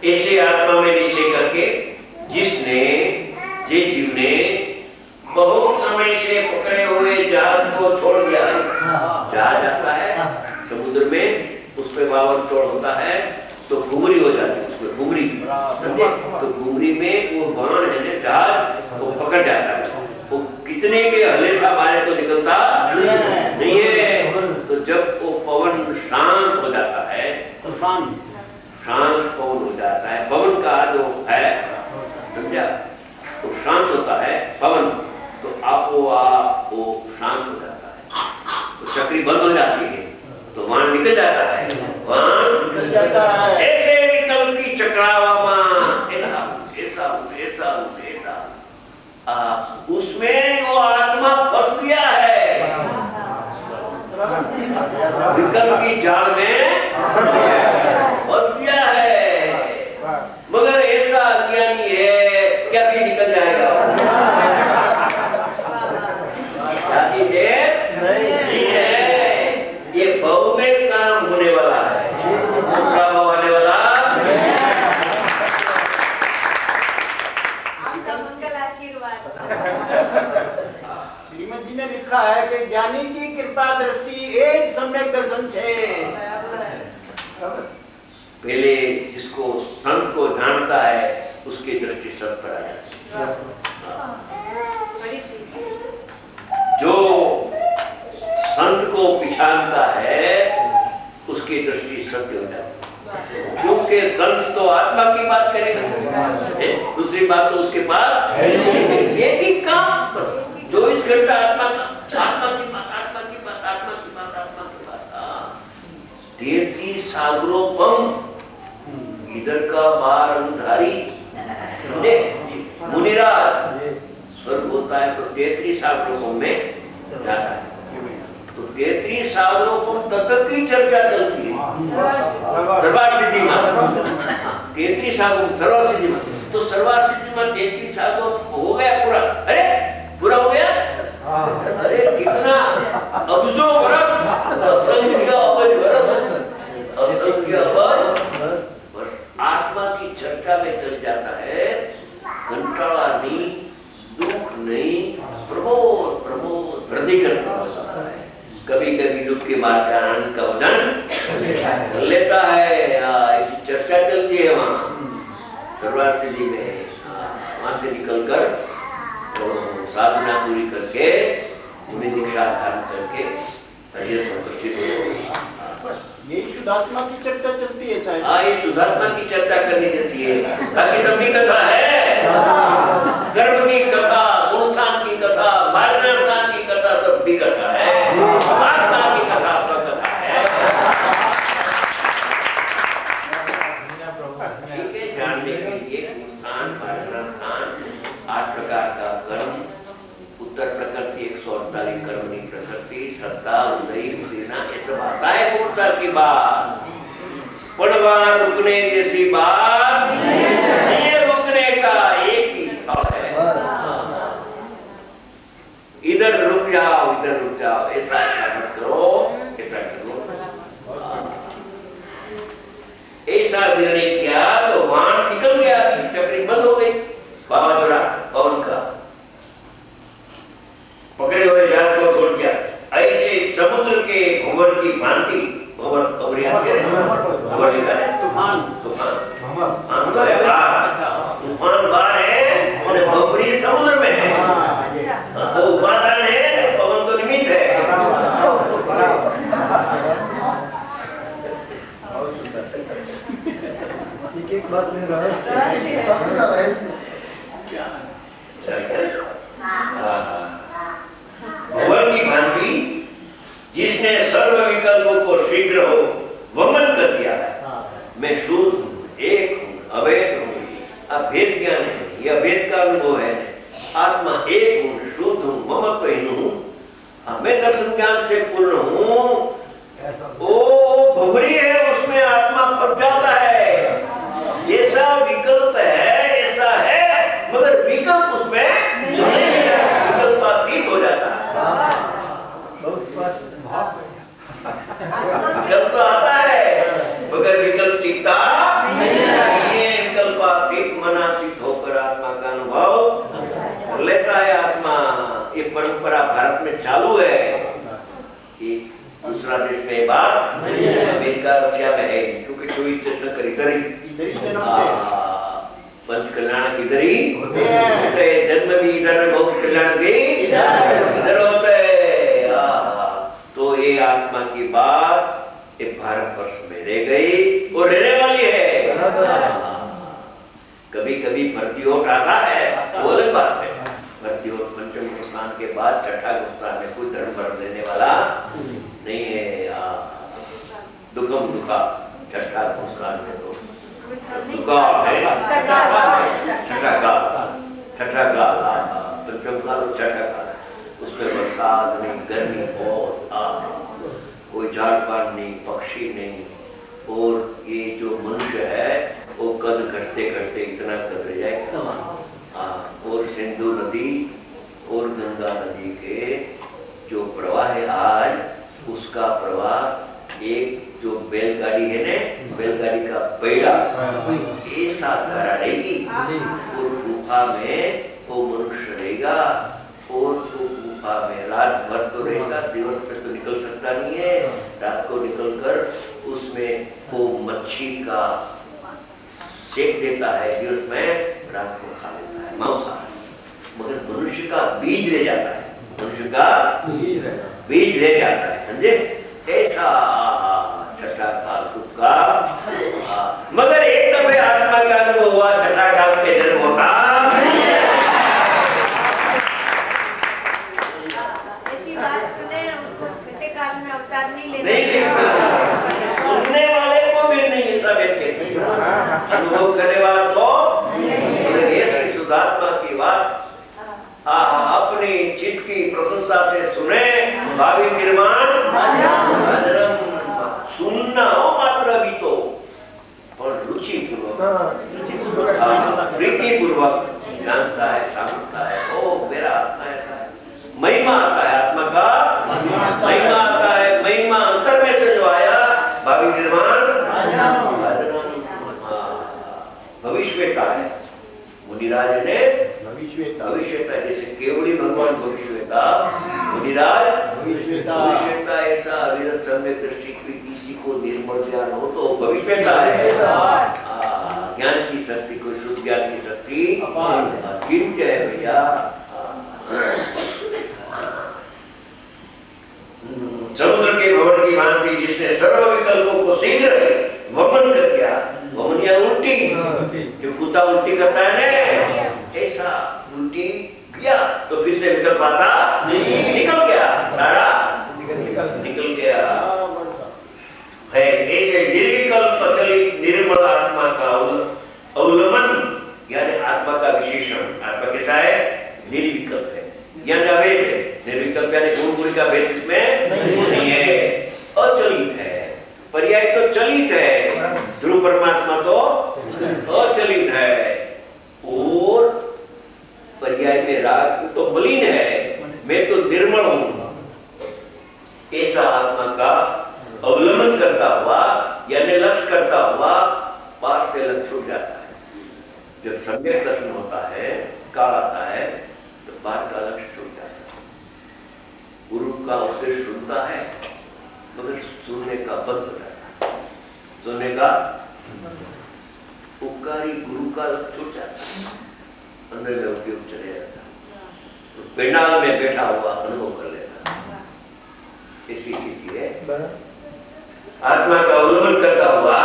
ऐसे आत्मा में निश्चय करके जिसने जे जीव ने बहुत समय से पकड़े हुए जहाज को छोड़ दिया है। जहाज आता है समुद्र में, उस पे बावन तोड़ होता है तो घुंगरी हो जाती है, उसमें घुंगरी समझे। तो घुंगरी में वो बाण है ना जहाज वो पकड़ जाता है। वो कितने के हलेसा मारे तो निकलता नहीं है। तो जब वो पवन शांत हो जाता है, शांत पवन हो जाता है, पवन का जो है समझा, तो शांत होता है पवन, तो आपो वो शांत हो जाता है, तो चक्री बंद हो जाती है, तो वाण निकल जाता है, वाण निकल जाता है। ऐसे विकल्प की चक्रावा उसमें वो आत्मा फंस गया है, विकल्प की जाल में फंस गया है। मगर ऐसा अज्ञानी है क्या भी निकल जाएगा, नहीं है। ये बहु में काम होने वाला है, दूसरा भाव आने वाला। आपका मंगल आशीर्वाद। श्रीमद जी ने लिखा है कि ज्ञानी की कृपा दृष्टि एक सम्यक दर्शन है। पहले जिसको संत को जानता है उसकी दृष्टि सत पर आ जाती है। जो संत को पहचानता है उसकी दृष्टि सत्य हो जाती है, क्योंकि संत तो आत्मा की बात करेगा, दूसरी बात तो उसके पास ये भी काम 24 घंटा आत्मा की बात, आत्मा की बात, आत्मा की बात, आत्मा की बात। 33 सागरोपम इधर का बार अंधारी मुनिराज स्वर्ग होता है तो 33 सागरों में जाता है। तो 33 सागरों तक की चर्चा चलती है सर्वास्थिति में, 33 सागरों सर्वास्थिति में। तो सर्वास्थिति में 33 सागरों हो गया पूरा, अरे पूरा हो गया, अरे कितना अब्जों बरस, असंख्य अब्ज बरस, असंख्य अब्ज आत्मा की चर्चा में चल जाता है। कंटाला नहीं, दुख नहीं, प्रमोद प्रमोद वृद्धि करता है। कभी कभी दुख के मार्ग का आनंद का उदन कर लेता है। ऐसी चर्चा चलती है वहाँ सर्वास्थिति में। वहाँ से निकलकर तो साधना पूरी करके दीक्षा धारण करके शरीर संतुष्टित हो। ये शुद्धात्मा की चर्चा चलती है शायद। हाँ, ये शुद्धात्मा की चर्चा करनी चाहती है। बाकी सबकी कथा है, कर्म की कथा, गुणस्थान की कथा, मार्गदर्शन की कथा, सब भी कथा है। आत्मा की कथा सब कथा है। ठीक है, जानने के लिए गुणस्थान, मार्गदर्शन, 8 प्रकार का कर्म, उत्तर प्रकृति 148 कर्मणी प्रकृति, श्रद्धा, उदय, उदयना, ये सब आता है गुणस्थान की बात। पड़वा रुकने जैसी बात नहीं है, रुकने का एक ही स्थल है। इधर रुक जाओ, ऐसा मत करो, ऐसा करो। ऐसा निर्णय किया तो वाण निकल गया, चक्री बंद हो गई। बाबा जोड़ा पवन का पकड़े हुए जहाज को छोड़ दिया। ऐसे समुद्र के घूंघट की भांति तूफान बाहर है और बबरी समुद्र में है, तो उपादान है, पवन तो निमित्त है। एक बात नहीं रहा, भवन की भांति जिसने सर्व विकल्पों को शीघ्र हो वमन कर दिया है। मैं शुद्ध हूँ, एक हूँ, अभेद हूँ, अभेद ज्ञान है, ये अभेद का अनुभव है। आत्मा एक हूँ, शुद्ध हूँ, ममत्वहीन हूँ, मैं दर्शन ज्ञान से पूर्ण हूँ। वो भंवरी है, उसमें आत्मा फंस जाता है। जैसा विकल्प है ऐसा है, मगर विकल्प उसमें नहीं है, विकल्पातीत हो जाता है। विकल्प तो आता है मगर विकल्प टिकता नहीं है। में चालू है कि दूसरा देश में बात नहीं है, अमेरिका रशिया में है, क्योंकि कोई तीर्थंकर इधर ही पंच कल्याण इधर ही होते हैं, जन्म भी इधर, बहुत कल्याण भी इधर होते हैं। तो ये आत्मा की बात ये भारत वर्ष में रह गई और रहने वाली है। कभी कभी भर्तियोट आता है, वो अलग बात है। भर्तियोट पंचम स्नान के बाद छठा स्नान में कोई धर्म भर देने वाला नहीं है। दुखम दुखा छठा स्नान में तो दुखा है, छठा काल पंचम काल और छठा काल, उसमें बरसात नहीं, गर्मी बहुत, कोई झाड़ पान नहीं, पक्षी नहीं, और ये जो मनुष्य है वो कद घटते घटते इतना कद जाएगा। और सिंधु नदी और गंगा नदी के जो प्रवाह है आज, उसका प्रवाह एक जो बैलगाड़ी है ना, बैलगाड़ी का पैड़ा ऐसा धारा रहेगी, और गुफा में वो मनुष्य रहेगा, और वो गुफा में रात भर तो रहेगा, दिवस में तो निकल सकता नहीं है, रात को निकलकर उसमें वो मच्छी का सेक देता है, दिवस में रात को खा लेता है मांसाहारी। मगर मनुष्य का बीज रह जाता है, मनुष्य का बीज रह जाता है, समझे? ऐसा छठा काल का, मगर एक दफे आत्मा का अनुभव हुआ, छठा काल के जन्म होता ऐसी बात सुने उसको छठे काल में अवतार नहीं लेना, नहीं, सुनने वाले को भी नहीं ऐसा व्यक्ति, अनुभव करने वाला तो ये श्री शुद्धात्मा की बात अपनी चित्त की प्रसन्नता से सुने, भावी निर्माण सुनना हो मात्र अभी तो, और रुचि पूर्वक प्रीति पूर्वक जानता है, समझता है, ओ मेरा आत्मा ऐसा है, महिमा आता है आत्मा का, महिमा आता है, महिमा अंतर में से जो आया भावी निर्माण भविष्यता है। मुनिराज ने भविष्यता, जैसे केवली भगवान भविष्यता, मुनिराज भविष्यता, ऐसा अविरत सम्यक दृष्टि किसी को निर्मल ज्ञान हो तो भविष्यता है। ज्ञान की शक्ति को, शुद्ध ज्ञान की शक्ति किंच है भैया। समुद्र के भवन की भांति जिसने सर्व विकल्पों को शीघ्र वमन कर दिया, वमन या उल्टी, जो कुत्ता उल्टी करता है ना, ऐसा उल्टी किया तो फिर से विकल्प आता निकल गया, सारा निकल गया है। ऐसे निर्विकल्प चलित निर्मल आत्मा का अवलंबन, यानी आत्मा का विशेषण, आत्मा कैसा है? निर्विकल्प है, यानी अभेद है। निर्विकल्प यानी गुण गुण का भेद इसमें नहीं है, अचलित है। पर्याय तो चलित है, ध्रुव परमात्मा तो अचलित है, और पर्याय में राग तो मलिन है, मैं तो निर्मल हूं। ऐसा आत्मा का अवलंबन करता हुआ, यानी लक्ष्य करता हुआ, पार से लक्ष्य छूट जाता है। जब सम्यक दर्शन होता है, काल आता है, तो पार का लक्ष्य छूट जाता है। गुरु का उपदेश सुनता है, मगर सुनने का बंद हो जाता है, सुनने का उपकारी गुरु का लक्ष्य छूट जाता है, अंदर में उपयोग चले जाता है, तो पेंडाल में बैठा हुआ अनुभव कर लेता है। इसी लीजिए आत्मा का अवलंबन करता हुआ